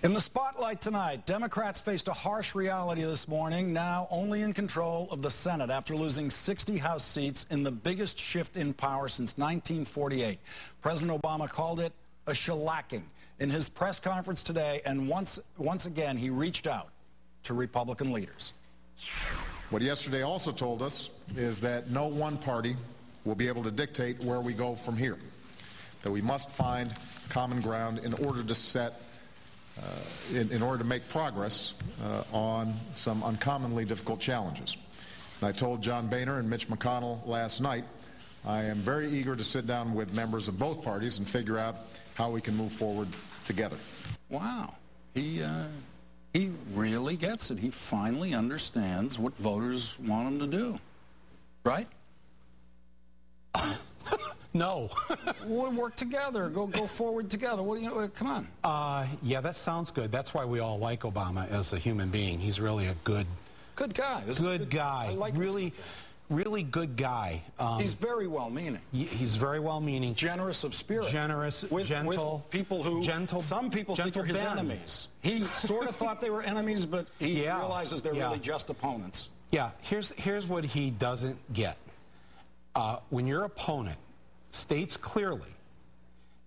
In the spotlight tonight, Democrats faced a harsh reality this morning, now only in control of the Senate after losing 60 House seats in the biggest shift in power since 1948. President Obama called it a shellacking in his press conference today, and once again he reached out to Republican leaders. What yesterday also told us is that no one party will be able to dictate where we go from here, that we must find common ground in order to set in order to make progress on some uncommonly difficult challenges. And I told John Boehner and Mitch McConnell last night, I am very eager to sit down with members of both parties and figure out how we can move forward together. Wow. He really gets it. He finally understands what voters want him to do. Right? No. We'll work together. Go forward together. What do you? Come on. Yeah, that sounds good. That's why we all like Obama as a human being. He's really a good guy. Good guy. I like really good guy. He's very well-meaning. He's very well-meaning. Generous of spirit. Generous, gentle. With people who, some people think are his enemies. He sort of thought they were enemies, but he realizes they're really just opponents. Yeah, here's what he doesn't get. When your opponent states clearly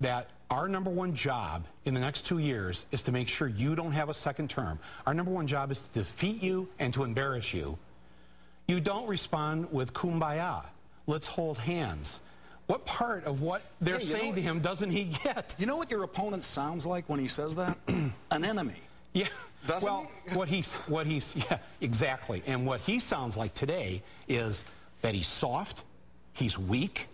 that our #1 job in the next 2 years is to make sure you don't have a second term. Our #1 job is to defeat you and to embarrass you. You don't respond with Kumbaya. Let's hold hands. What part of what they're saying to him doesn't he get? You know what your opponent sounds like when he says that? An enemy. Yeah. Doesn't he? Yeah, exactly. And what he sounds like today is that he's soft, he's weak,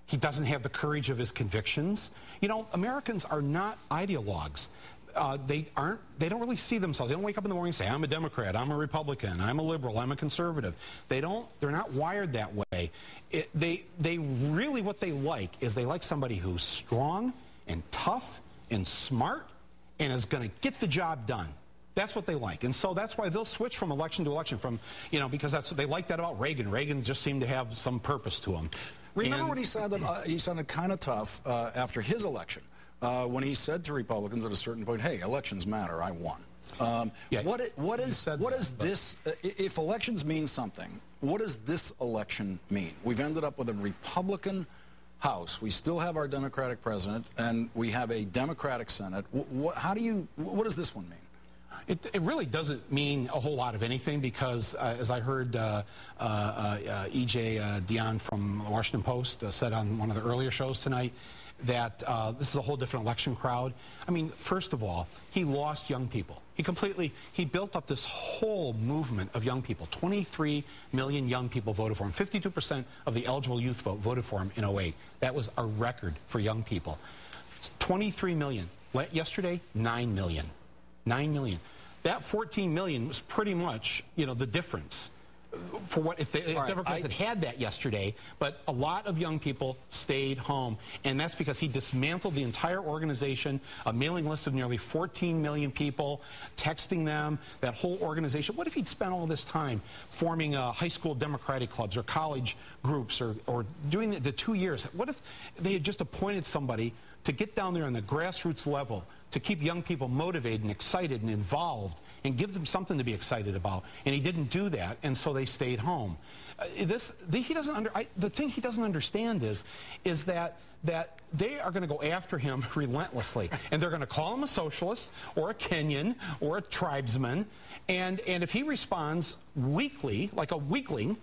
he doesn't have the courage of his convictions. You know, Americans are not ideologues. They don't really see themselves. They don't wake up in the morning and say, I'm a Democrat, I'm a Republican, I'm a liberal, I'm a conservative. They're not wired that way. What they like is they like somebody who's strong and tough and smart and is going to get the job done. That's what they like. And so that's why they'll switch from election to election because they like that about Reagan. Reagan just seemed to have some purpose to him. Remember what he said? He sounded kind of tough after his election when he said to Republicans at a certain point, hey, elections matter, I won. What is this, if elections mean something, what does this election mean? We've ended up with a Republican House. We still have our Democratic president, and we have a Democratic Senate. What does this one mean? It really doesn't mean a whole lot of anything because, as I heard E.J. Dionne from the Washington Post said on one of the earlier shows tonight, that this is a whole different election crowd. I mean, first of all, he lost young people. He built up this whole movement of young people. 23 million young people voted for him. 52% of the eligible youth voted for him in 2008. That was a record for young people. 23 million. Yesterday, 9 million. 9 million. That 14 million was pretty much, the difference for what if Democrats had that yesterday, but a lot of young people stayed home, and that's because he dismantled the entire organization, a mailing list of nearly 14 million people, texting them, that whole organization. What if he'd spent all this time forming high school Democratic clubs or college groups or doing the 2 years? What if they had just appointed somebody to get down there on the grassroots level to keep young people motivated and excited and involved and give them something to be excited about? And he didn't do that, and so they stayed home. The thing he doesn't understand is that they are going to go after him relentlessly, and they're going to call him a socialist or a Kenyan or a tribesman, and if he responds weakly, like a weakling,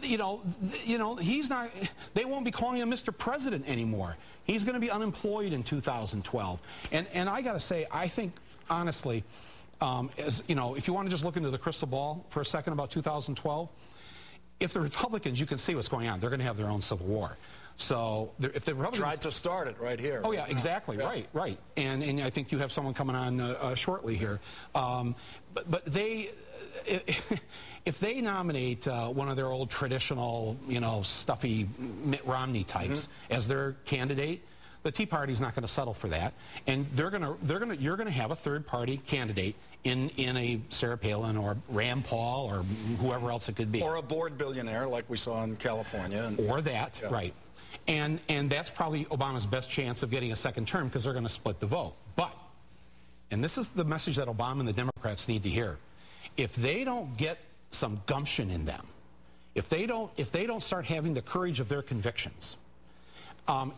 he's not. They won't be calling him Mr. President anymore. He's going to be unemployed in 2012. And I got to say, I think honestly, if you want to just look into the crystal ball for a second about 2012, if the Republicans, you can see what's going on. They're going to have their own civil war. So if the Republicans tried to start it right here. Oh yeah, exactly. Yeah. Right. And I think you have someone coming on shortly here. But they. If they nominate one of their old traditional, stuffy Mitt Romney types as their candidate, the Tea Party's not going to settle for that, and you're going to have a third-party candidate in a Sarah Palin or Rand Paul or whoever else it could be, or a bored billionaire like we saw in California, or that, right? And that's probably Obama's best chance of getting a second term because they're going to split the vote. But and this is the message that Obama and the Democrats need to hear, if they don't get some gumption in them, if they don't start having the courage of their convictions,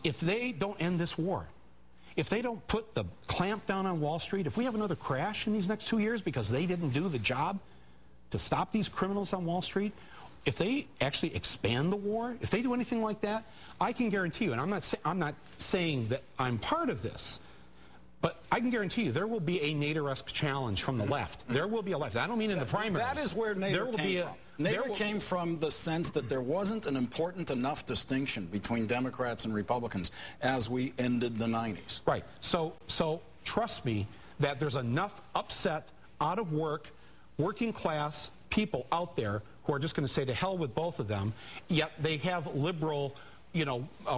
if they don't end this war, if they don't put the clamp down on Wall Street, if we have another crash in these next 2 years because they didn't do the job to stop these criminals on Wall Street, if they actually expand the war, if they do anything like that, I can guarantee you, and I'm not saying that I'm part of this, but I can guarantee you there will be a Nader-esque challenge from the left. There will be a left. I don't mean in the primaries. That is where Nader came from. Nader came from the sense that there wasn't an important enough distinction between Democrats and Republicans as we ended the 90s. Right. So trust me that there's enough upset, out of work, working class people out there who are just going to say to hell with both of them, yet they have liberal,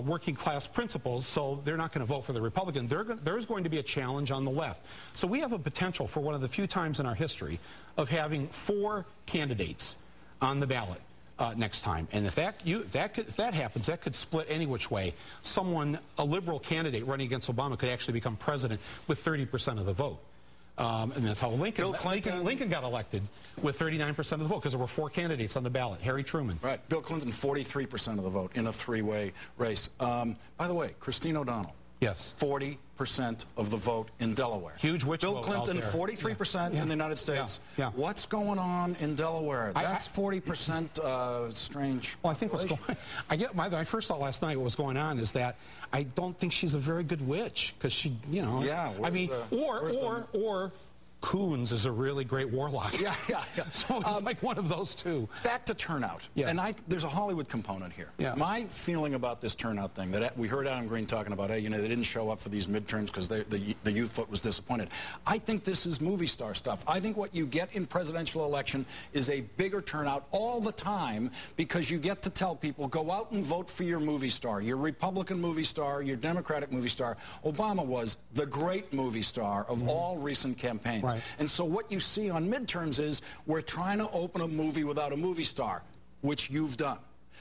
working class principles, so they're not going to vote for the Republican. There's going to be a challenge on the left. So we have a potential for one of the few times in our history of having 4 candidates on the ballot next time. And if that happens, that could split any which way. A liberal candidate running against Obama could actually become president with 30% of the vote. And that's how Lincoln got elected with 39% of the vote, because there were 4 candidates on the ballot. Harry Truman. Right. Bill Clinton, 43% of the vote in a 3-way race. By the way, Christine O'Donnell. Yes. 40% of the vote in Delaware. Huge witch vote. Bill Clinton, 43% in the United States. Yeah. What's going on in Delaware? That's 40% strange. Well, I think what's going on, my first thought last night, what was going on is that I don't think she's a very good witch, because she, Yeah. I mean, or Coons is a really great warlock. Yeah. So it's like one of those two. Back to turnout. Yeah. And there's a Hollywood component here. Yeah. My feeling about this turnout thing, that we heard Adam Green talking about, hey, they didn't show up for these midterms because the youth vote was disappointed. I think this is movie star stuff. I think what you get in presidential election is a bigger turnout all the time, because you get to tell people, go out and vote for your movie star, your Republican movie star, your Democratic movie star. Obama was the great movie star of all recent campaigns. Right. And so what you see on midterms is we're trying to open a movie without a movie star, which you've done.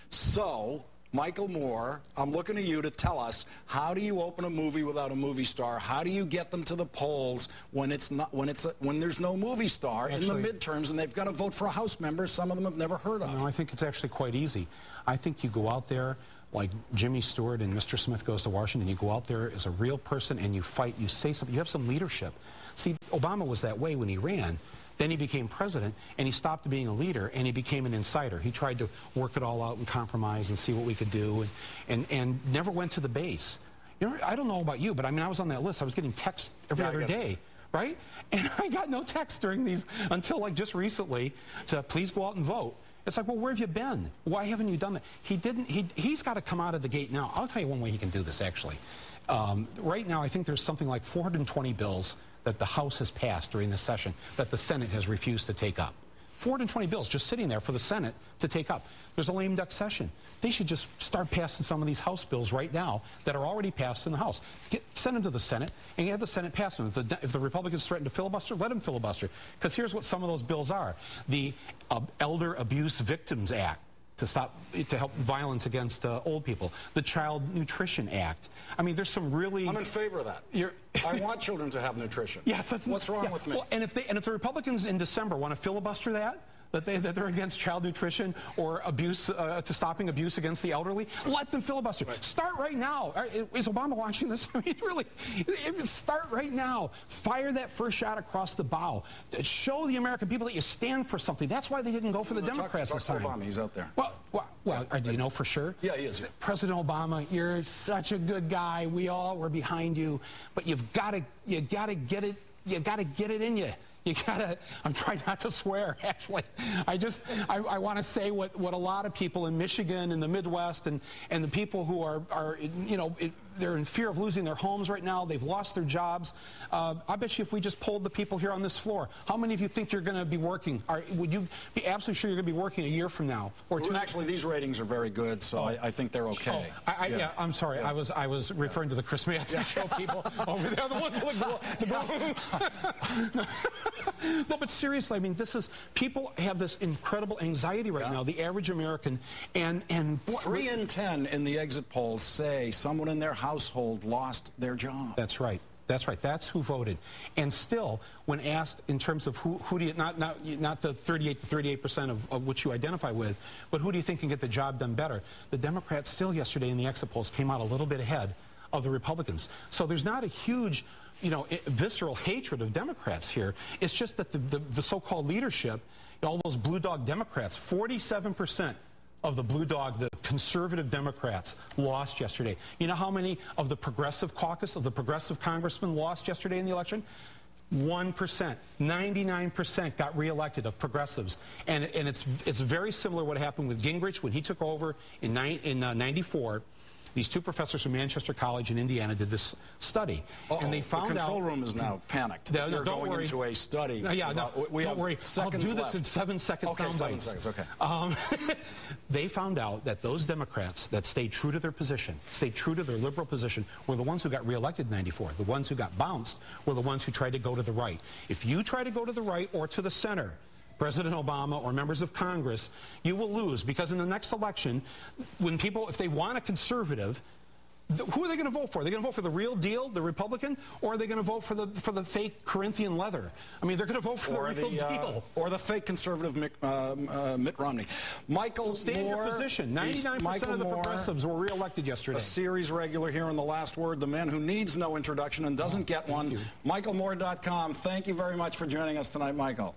So, Michael Moore, I'm looking to you to tell us, how do you open a movie without a movie star? How do you get them to the polls when there's no movie star in the midterms and they've got to vote for a House member some of them have never heard of? No, I think it's actually quite easy. I think you go out there like Jimmy Stewart and Mr. Smith Goes to Washington. You go out there as a real person and you fight, you say something, you have some leadership. See, Obama was that way when he ran. Then he became president, and he stopped being a leader, and he became an insider. He tried to work it all out and compromise and see what we could do, and never went to the base. I don't know about you, but I mean, I was on that list. I was getting texts every other day, right? And I got no text during these until like just recently to please go out and vote. It's like, well, where have you been? Why haven't you done that? He's got to come out of the gate now. I'll tell you one way he can do this, actually. Right now, I think there's something like 420 bills that the House has passed during this session that the Senate has refused to take up. 420 bills just sitting there for the Senate to take up. There's a lame duck session. They should just start passing some of these House bills right now that are already passed in the House. Send them to the Senate and have the Senate pass them. If the Republicans threaten to filibuster, let them filibuster. Because here's what some of those bills are. The Elder Abuse Victims Act, to help violence against old people. The Child Nutrition Act. I mean, there's some really... I'm in favor of that. I want children to have nutrition. Yes, what's wrong with me? Well, and if the Republicans in December want to filibuster that they're against child nutrition or abuse, to stopping abuse against the elderly, let them filibuster. Right. Start right now. Is Obama watching this? I mean, really, start right now. Fire that first shot across the bow. Show the American people that you stand for something. That's why they didn't go for the Democrats this time. Obama, he's out there. Well, do you know for sure? Yeah, he is. President Obama, you're such a good guy. We all were behind you, but you gotta get it in you. I'm trying not to swear, actually. I want to say what a lot of people in Michigan and the Midwest and the people who are they're in fear of losing their homes right now. They've lost their jobs. I bet you if we just polled the people here on this floor, how many of you think you're going to be working? Would you be absolutely sure you're going to be working a year from now? Or two? Actually, these ratings are very good, so I think they're okay. Yeah, I'm sorry. Yeah. I was referring to the Chris Matthews show people over there. No, but seriously, I mean, people have this incredible anxiety right now, the average American, and 3 in 10 in the exit polls say someone in their household lost their job. That's right. That's right. That's who voted. And still, when asked in terms of who do you, not the 38 to 38% of which you identify with, but who do you think can get the job done better, the Democrats still yesterday in the exit polls came out a little bit ahead of the Republicans. So there's not a huge, visceral hatred of Democrats here. It's just that the so-called leadership, all those blue dog Democrats, 47% of the blue dog, the conservative Democrats, lost yesterday. You know how many of the progressive caucus, of the progressive congressmen lost yesterday in the election? 1%. 99% got reelected of progressives. And it's very similar what happened with Gingrich when he took over in 94. These two professors from Manchester College in Indiana did this study, and they found out... The control room is now panicked. You're going into a study. Don't worry. I'll do this in 7-second sound bites. 7 seconds, okay. They found out that those Democrats that stayed true to their position, stayed true to their liberal position, were the ones who got reelected in 94. The ones who got bounced were the ones who tried to go to the right. If you try to go to the right or to the center, President Obama or members of Congress, you will lose, because in the next election, when people, if they want a conservative, who are they going to vote for? Are they going to vote for the real deal, the Republican, or are they going to vote for the fake Corinthian leather? I mean, they're going to vote for the real deal. Or the fake conservative Mitt Romney. Michael Moore. Stay in your position. 99% of the progressives were reelected yesterday. A series regular here on The Last Word, the man who needs no introduction and doesn't get one. MichaelMoore.com. Thank you very much for joining us tonight, Michael.